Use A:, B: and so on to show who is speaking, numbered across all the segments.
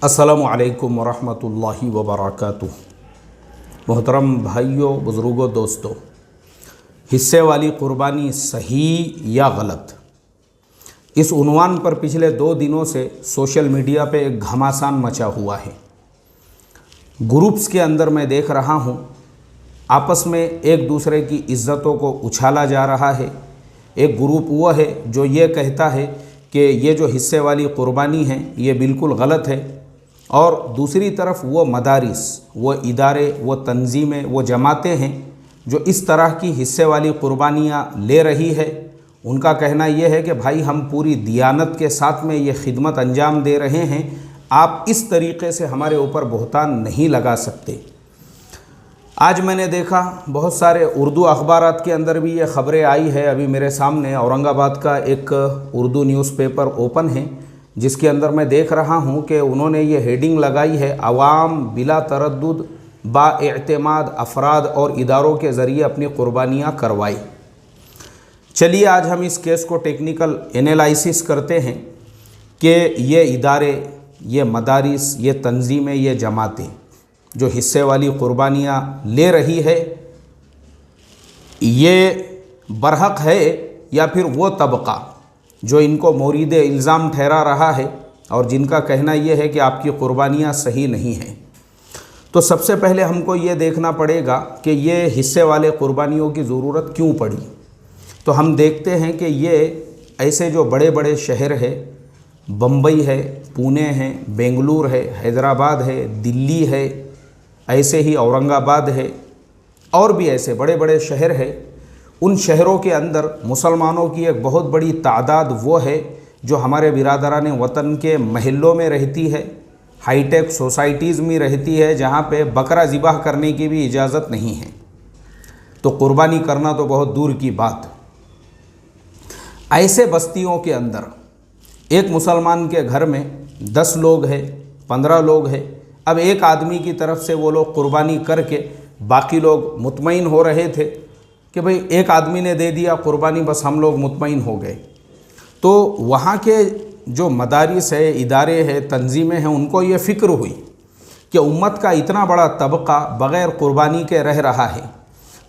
A: अस्सलामु अलैकुम वरहमतुल्लाहि वबरकातुह। मोहतरम भाइयों, बुज़ुर्गों, दोस्तों, हिस्से वाली क़ुरबानी सही या गलत, इस उन्वान पर पिछले 2 दिनों से सोशल मीडिया पे एक घमासान मचा हुआ है। ग्रुप्स के अंदर मैं देख रहा हूँ आपस में एक दूसरे की इज़्ज़तों को उछाला जा रहा है। एक ग्रुप वो है जो ये कहता है कि ये जो हिस्से वाली क़ुरबानी है ये बिल्कुल गलत है, और दूसरी तरफ वो मदारिस, वो इदारे, वो तंजीमें, वो जमातें हैं जो इस तरह की हिस्से वाली क़ुरबानियाँ ले रही है। उनका कहना यह है कि भाई हम पूरी दियानत के साथ में ये खिदमत अंजाम दे रहे हैं, आप इस तरीक़े से हमारे ऊपर बहतान नहीं लगा सकते। आज मैंने देखा बहुत सारे उर्दू अखबारात के अंदर भी ये ख़बरें आई है। अभी मेरे सामने औरंगाबाद का एक उर्दू न्यूज़पेपर ओपन है जिसके अंदर मैं देख रहा हूँ कि उन्होंने ये हेडिंग लगाई है, अवाम बिला तरद्दुद बाएतमाद अफराद और इदारों के ज़रिए अपनी क़ुरबानियाँ करवाई। चलिए आज हम इस केस को टेक्निकल एनालिसिस करते हैं कि ये इदारे, ये मदारिस, ये तंजीमें, ये जमातें जो हिस्से वाली क़ुरबानियाँ ले रही है, ये बरहक है या फिर वो तबक़ा जो इनको मोरीद इल्ज़ाम ठहरा रहा है और जिनका कहना यह है कि आपकी क़ुरबानियाँ सही नहीं हैं। तो सबसे पहले हमको ये देखना पड़ेगा कि ये हिस्से वाले क़ुरबानियों की ज़रूरत क्यों पड़ी। तो हम देखते हैं कि ये ऐसे जो बड़े बड़े शहर है, बम्बई है, पुणे है, बेंगलुरु है, हैदराबाद है, दिल्ली है, ऐसे ही औरंगाबाद है और भी ऐसे बड़े बड़े शहर है, उन शहरों के अंदर मुसलमानों की एक बहुत बड़ी तादाद वो है जो हमारे बिरादरान वतन के महलों में रहती है, हाईटेक सोसाइटीज़ में रहती है, जहाँ पे बकरा ज़िबाह करने की भी इजाज़त नहीं है, तो क़ुरबानी करना तो बहुत दूर की बात। ऐसे बस्तियों के अंदर एक मुसलमान के घर में 10 लोग हैं, 15 लोग हैं, अब एक आदमी की तरफ से वो लोग क़ुरबानी करके बाकी लोग मुतमईन हो रहे थे कि भाई एक आदमी ने दे दिया क़ुरबानी, बस हम लोग मुतमईन हो गए। तो वहाँ के जो मदारिस है, इदारे हैं, तंजीमें हैं, उनको ये फ़िक्र हुई कि उम्मत का इतना बड़ा तबक़ा बग़ैर क़ुरबानी के रह रहा है,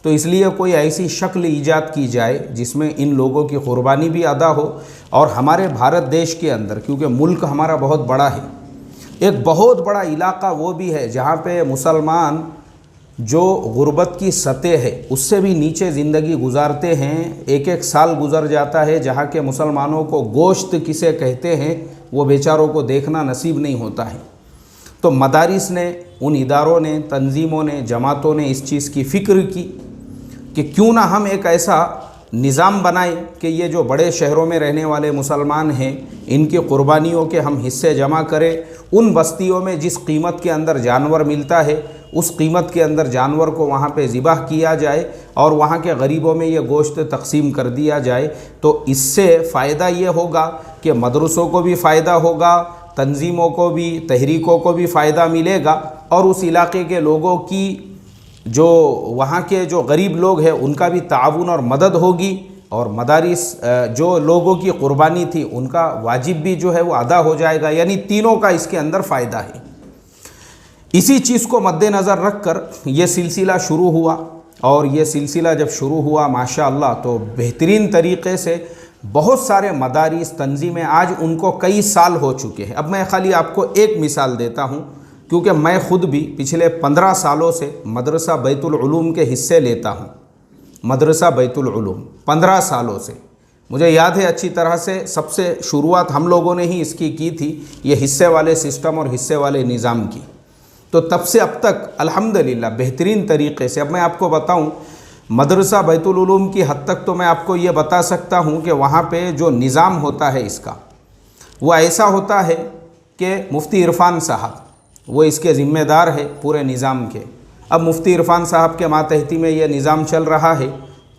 A: तो इसलिए कोई ऐसी शक्ल ईजाद की जाए जिसमें इन लोगों की क़ुरबानी भी अदा हो। और हमारे भारत देश के अंदर, क्योंकि मुल्क हमारा बहुत बड़ा है, एक बहुत बड़ा इलाका वो भी है जहाँ पे मुसलमान जो गुर्बत की सतह है उससे भी नीचे ज़िंदगी गुजारते हैं। एक एक साल गुजर जाता है जहाँ के मुसलमानों को गोश्त किसे कहते हैं वो बेचारों को देखना नसीब नहीं होता है। तो मदारिस ने, उन इदारों ने, तंजीमों ने, जमातों ने इस चीज़ की फ़िक्र की कि क्यों ना हम एक ऐसा निज़ाम बनाए कि ये जो बड़े शहरों में रहने वाले मुसलमान हैं इनकी क़ुरबानियों के हम हिस्से जमा करें। उन बस्तियों में जिस कीमत के अंदर जानवर मिलता है उस कीमत के अंदर जानवर को वहाँ पे ज़िबाह किया जाए और वहाँ के गरीबों में ये गोश्त तकसीम कर दिया जाए। तो इससे फ़ायदा ये होगा कि मदरसों को भी फ़ायदा होगा, तंजीमों को भी, तहरीकों को भी फ़ायदा मिलेगा, और उस इलाके के लोगों की, जो वहाँ के जो गरीब लोग हैं उनका भी ताउन और मदद होगी, और मदारिस जो लोगों की क़ुरबानी थी उनका वाजिब भी जो है वो अदा हो जाएगा। यानी तीनों का इसके अंदर फ़ायदा है। इसी चीज़ को मद्देनज़र रख कर ये सिलसिला शुरू हुआ, और ये सिलसिला जब शुरू हुआ माशाअल्लाह तो बेहतरीन तरीक़े से बहुत सारे मदारिस, तंजीमें, आज उनको कई साल हो चुके हैं। अब मैं खाली आपको एक मिसाल देता हूँ, क्योंकि मैं ख़ुद भी पिछले 15 सालों से मदरसा बैतुल उलूम के हिस्से लेता हूँ। मदरसा बैतुल उलूम 15 सालों से मुझे याद है अच्छी तरह से। सबसे शुरुआत हम लोगों ने ही इसकी की थी, ये हिस्से वाले सिस्टम और हिस्से वाले निज़ाम की। तो तब से अब तक अल्हम्दुलिल्लाह बेहतरीन तरीक़े से, अब मैं आपको बताऊँ मदरसा बैतुल उलूम की हद तक तो मैं आपको ये बता सकता हूँ कि वहाँ पे जो निज़ाम होता है इसका, वो ऐसा होता है कि मुफ्ती इरफान साहब वो इसके ज़िम्मेदार है पूरे निज़ाम के। अब मुफ्ती इरफान साहब के मातहती में ये निज़ाम चल रहा है,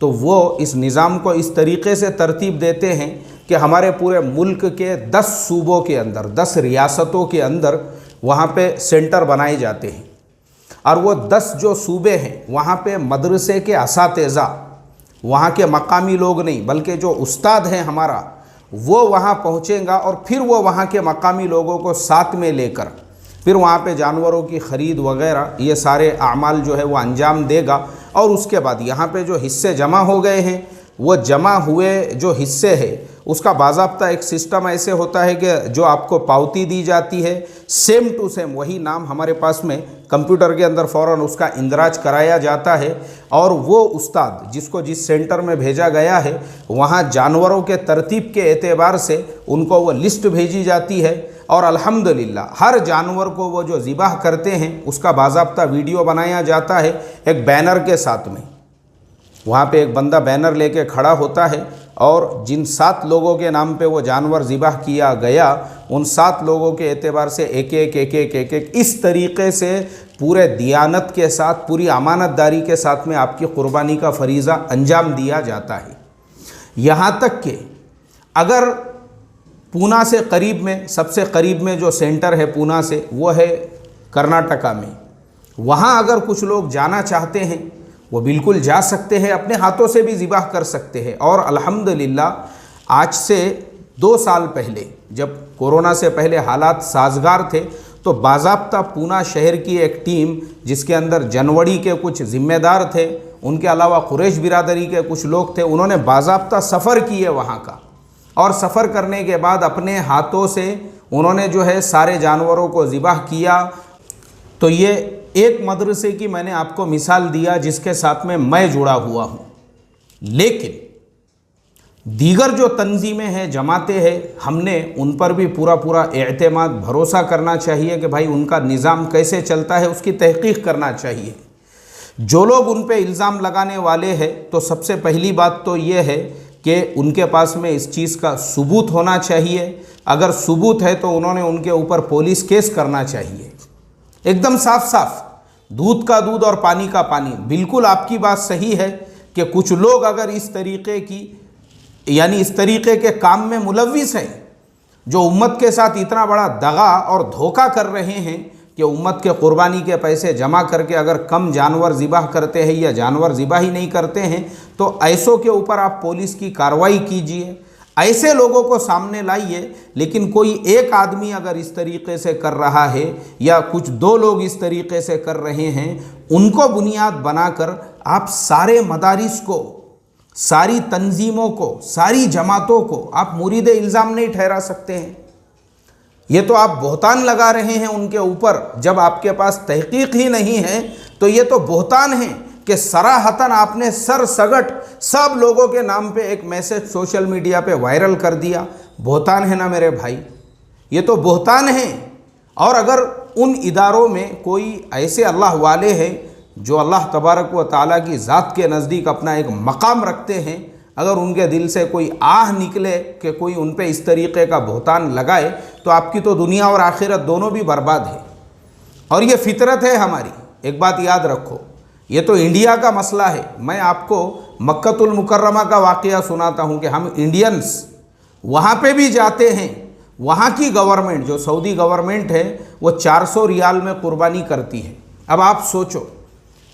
A: तो वो इस निज़ाम को इस तरीक़े से तरतीब देते हैं कि हमारे पूरे मुल्क के 10 सूबों के अंदर, 10 रियासतों के अंदर वहाँ पे सेंटर बनाए जाते हैं, और वो 10 जो सूबे हैं वहाँ पे मदरसे के असातिज़ा, वहाँ के मकामी लोग नहीं बल्कि जो उस्ताद हैं हमारा, वो वहाँ पहुँचेगा और फिर वो वहाँ के मकामी लोगों को साथ में लेकर फिर वहाँ पे जानवरों की ख़रीद वगैरह ये सारे अमाल जो है वो अंजाम देगा। और उसके बाद यहाँ पे जो हिस्से जमा हो गए हैं, वो जमा हुए जो हिस्से हैं उसका बाज़ाब्ता एक सिस्टम ऐसे होता है कि जो आपको पावती दी जाती है, सेम टू सेम वही नाम हमारे पास में कंप्यूटर के अंदर फ़ौरन उसका इंदराज कराया जाता है। और वो उस्ताद जिसको जिस सेंटर में भेजा गया है, वहाँ जानवरों के तरतीब के एतबार से उनको वो लिस्ट भेजी जाती है। और अल्हम्दुलिल्लाह हर जानवर को वो जो ज़िबाह करते हैं उसका बाज़ाब्ता वीडियो बनाया जाता है एक बैनर के साथ में। वहाँ पे एक बंदा बैनर लेके खड़ा होता है और जिन 7 लोगों के नाम पे वो जानवर ज़िबाह किया गया, उन 7 लोगों के एतबार से एक एक इस तरीक़े से पूरे दियानत के साथ, पूरी अमानतदारी के साथ में आपकी क़ुरबानी का फ़रीज़ा अंजाम दिया जाता है। यहाँ तक कि अगर पूना से करीब में, सबसे करीब में जो सेंटर है पूना से, वो है कर्नाटका में, वहाँ अगर कुछ लोग जाना चाहते हैं वो बिल्कुल जा सकते हैं, अपने हाथों से भी ज़िबाह कर सकते हैं। और अल्हम्दुलिल्लाह आज से 2 साल पहले, जब कोरोना से पहले हालात साजगार थे, तो बाज़ाब्ता पूना शहर की एक टीम जिसके अंदर जनवड़ी के कुछ ज़िम्मेदार थे, उनके अलावा कुरैश बिरादरी के कुछ लोग थे, उन्होंने बाज़ाब्ता सफ़र किए वहाँ का। और सफ़र करने के बाद अपने हाथों से उन्होंने जो है सारे जानवरों को ज़िबाह किया। तो ये एक मदरसे की मैंने आपको मिसाल दिया जिसके साथ में मैं जुड़ा हुआ हूँ, लेकिन दीगर जो तंजीमें हैं, जमातें हैं, हमने उन पर भी पूरा एतमाद, भरोसा करना चाहिए कि भाई उनका निज़ाम कैसे चलता है, उसकी तहकीक करना चाहिए। जो लोग उन पे इल्ज़ाम लगाने वाले हैं, तो सबसे पहली बात तो ये है कि उनके पास में इस चीज़ का सबूत होना चाहिए। अगर सबूत है तो उन्होंने उनके ऊपर पुलिस केस करना चाहिए, एकदम साफ साफ, दूध का दूध और पानी का पानी। बिल्कुल आपकी बात सही है कि कुछ लोग अगर इस तरीक़े की, यानी इस तरीक़े के काम में मुलव्विस हैं, जो उम्मत के साथ इतना बड़ा दगा और धोखा कर रहे हैं कि उम्मत के क़ुरबानी के पैसे जमा करके अगर कम जानवर ज़िबाह करते हैं या जानवर ज़िबाह ही नहीं करते हैं, तो ऐसों के ऊपर आप पुलिस की कार्रवाई कीजिए, ऐसे लोगों को सामने लाइए। लेकिन कोई एक आदमी अगर इस तरीक़े से कर रहा है या कुछ 2 लोग इस तरीक़े से कर रहे हैं, उनको बुनियाद बनाकर आप सारे मदारिस को, सारी तंजीमों को, सारी जमातों को आप मुरीद इल्ज़ाम नहीं ठहरा सकते हैं। ये तो आप बहतान लगा रहे हैं उनके ऊपर। जब आपके पास तहकीक ही नहीं है तो ये तो बहतान है कि सराहतन आपने सरसगट सब लोगों के नाम पे एक मैसेज सोशल मीडिया पे वायरल कर दिया। बहतान है ना मेरे भाई, ये तो बहतान है। और अगर उन इदारों में कोई ऐसे अल्लाह वाले हैं जो अल्लाह तबारक व ताला की ज़ात के नज़दीक अपना एक मकाम रखते हैं, अगर उनके दिल से कोई आह निकले कि कोई उन पे इस तरीक़े का बहतान लगाए, तो आपकी तो दुनिया और आखिरत दोनों भी बर्बाद है। और ये फितरत है हमारी। एक बात याद रखो, ये तो इंडिया का मसला है। मैं आपको मक्कतुल मुकर्रमा का वाक़या सुनाता हूँ कि हम इंडियंस वहाँ पे भी जाते हैं। वहाँ की गवर्नमेंट, जो सऊदी गवर्नमेंट है, वो 400 रियाल में कुर्बानी करती है। अब आप सोचो,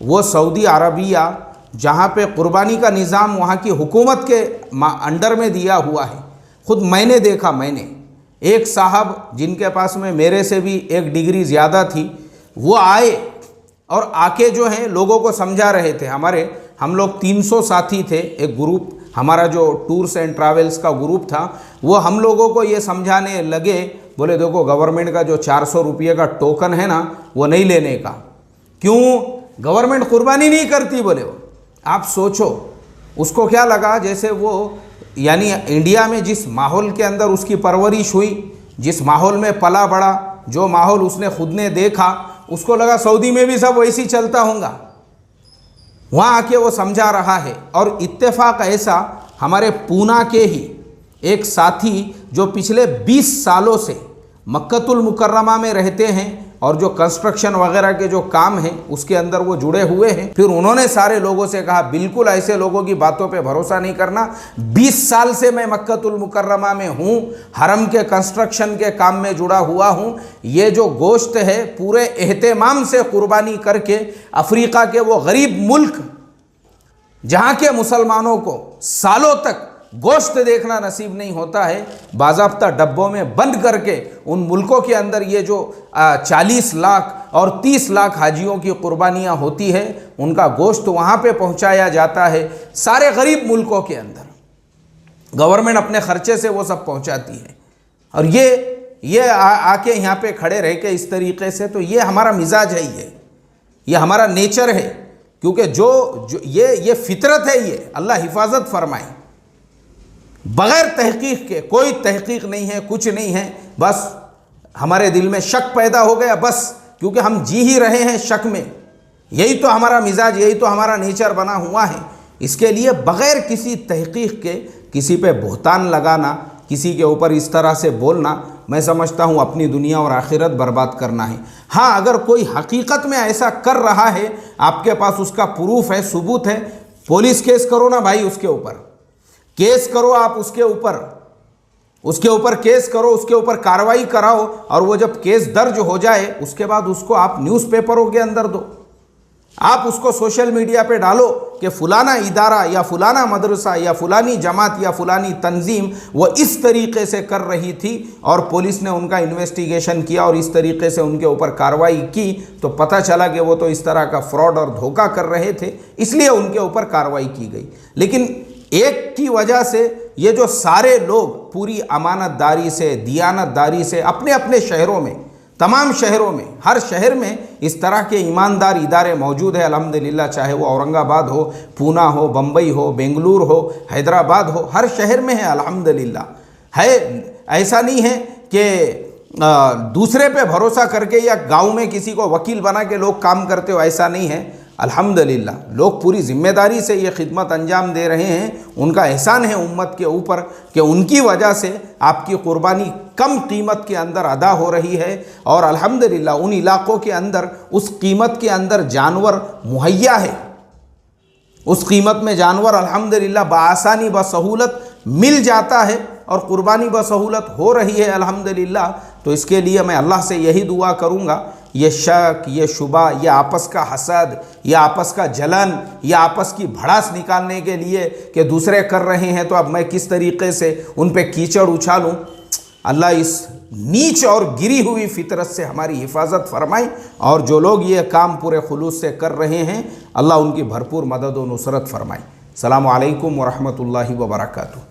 A: वो सऊदी अरबिया जहाँ पे कुर्बानी का निज़ाम वहाँ की हुकूमत के अंडर में दिया हुआ है। ख़ुद मैंने देखा, मैंने एक साहब जिनके पास में मेरे से भी 1 डिग्री ज़्यादा थी, वो आए और आके जो है लोगों को समझा रहे थे। हम लोग 300 साथी थे, एक ग्रुप, हमारा जो टूर्स एंड ट्रैवल्स का ग्रुप था, वो हम लोगों को ये समझाने लगे, बोले देखो गवर्नमेंट का जो 400 रुपये का टोकन है ना, वो नहीं लेने का। क्यों? गवर्नमेंट कुर्बानी नहीं करती, बोले वो। आप सोचो, उसको क्या लगा जैसे वो, यानी इंडिया में जिस माहौल के अंदर उसकी परवरिश हुई, जिस माहौल में पला बड़ा, जो माहौल उसने खुद ने देखा, उसको लगा सऊदी में भी सब वैसी चलता होगा। वहाँ आके वो समझा रहा है। और इत्तेफाक ऐसा, हमारे पूना के ही एक साथी जो पिछले 20 सालों से मक्कतुल मुकर्रमा में रहते हैं और जो कंस्ट्रक्शन वगैरह के जो काम हैं उसके अंदर वो जुड़े हुए हैं, फिर उन्होंने सारे लोगों से कहा बिल्कुल ऐसे लोगों की बातों पे भरोसा नहीं करना। 20 साल से मैं मक्कतुल मुकर्रमा में हूँ, हरम के कंस्ट्रक्शन के काम में जुड़ा हुआ हूँ। ये जो गोश्त है पूरे एहतमाम से कुर्बानी करके अफ्रीका के वो गरीब मुल्क जहाँ के मुसलमानों को सालों तक गोश्त देखना नसीब नहीं होता है, बाज़ाब्ता डब्बों में बंद करके उन मुल्कों के अंदर ये जो 40 लाख और 30 लाख हाजियों की कुर्बानियाँ होती है, उनका गोश्त वहाँ पे पहुँचाया जाता है। सारे गरीब मुल्कों के अंदर गवर्नमेंट अपने ख़र्चे से वो सब पहुँचाती है। और ये आके यहाँ पे खड़े रह के इस तरीक़े से, तो ये हमारा मिजाज है, ये हमारा नेचर है, क्योंकि जो ये फितरत है, ये अल्लाह हिफाजत फरमाए। बग़ैर तहक़ीक़ के, कोई तहक़ीक़ नहीं है, कुछ नहीं है, बस हमारे दिल में शक पैदा हो गया, बस क्योंकि हम जी ही रहे हैं शक में। यही तो हमारा मिजाज, यही तो हमारा नेचर बना हुआ है। इसके लिए बग़ैर किसी तहक़ीक़ के किसी पे बहतान लगाना, किसी के ऊपर इस तरह से बोलना, मैं समझता हूँ अपनी दुनिया और आखिरत बर्बाद करना है। हाँ, अगर कोई हकीकत में ऐसा कर रहा है, आपके पास उसका प्रूफ है, सबूत है, पुलिस केस करो ना भाई, उसके ऊपर केस करो, आप उसके ऊपर केस करो, उसके ऊपर कार्रवाई कराओ, और वो जब केस दर्ज हो जाए उसके बाद उसको आप न्यूज़पेपरों के अंदर दो, आप उसको सोशल मीडिया पे डालो कि फ़लाना इदारा या फ़लाना मदरसा या फ़लानी जमात या फ़लानी तंजीम वो इस तरीक़े से कर रही थी और पुलिस ने उनका इन्वेस्टिगेशन किया और इस तरीक़े से उनके ऊपर कार्रवाई की, तो पता चला कि वो तो इस तरह का फ्रॉड और धोखा कर रहे थे, इसलिए उनके ऊपर कार्रवाई की गई। लेकिन एक की वजह से ये जो सारे लोग पूरी अमानतदारी से, दियानतदारी से अपने अपने शहरों में, तमाम शहरों में, हर शहर में इस तरह के ईमानदार इदारे मौजूद है अल्हम्दुलिल्लाह, चाहे वो औरंगाबाद हो, पूना हो, बम्बई हो, बेंगलुरु हो, हैदराबाद हो, हर शहर में है अल्हम्दुलिल्लाह। है, ऐसा नहीं है कि दूसरे पे भरोसा करके या गांव में किसी को वकील बना के लोग काम करते हो, ऐसा नहीं है। अल्हम्दुलिल्लाह लोग पूरी ज़िम्मेदारी से ये खिदमत अंजाम दे रहे हैं। उनका एहसान है उम्मत के ऊपर कि उनकी वजह से आपकी कुर्बानी कम कीमत के अंदर अदा हो रही है, और अल्हम्दुलिल्लाह उन इलाक़ों के अंदर उस कीमत के अंदर जानवर मुहैया है, उस कीमत में जानवर अल्हम्दुलिल्लाह बआसानी बसहूलत मिल जाता है और कुर्बानी बसहूलत हो रही है अल्हम्दुलिल्लाह। तो इसके लिए मैं अल्लाह से यही दुआ करूँगा, ये शक, ये शुबा, ये आपस का हसद, ये आपस का जलन, ये आपस की भड़ास निकालने के लिए कि दूसरे कर रहे हैं तो अब मैं किस तरीक़े से उन पे कीचड़ उछालूँ, अल्लाह इस नीच और गिरी हुई फितरत से हमारी हिफाजत फरमाए। और जो लोग ये काम पूरे खुलूस से कर रहे हैं, अल्लाह उनकी भरपूर मदद और नुसरत फरमाए। अस्सलामु अलैकुम व रहमतुल्लाहि व बरकातुहू।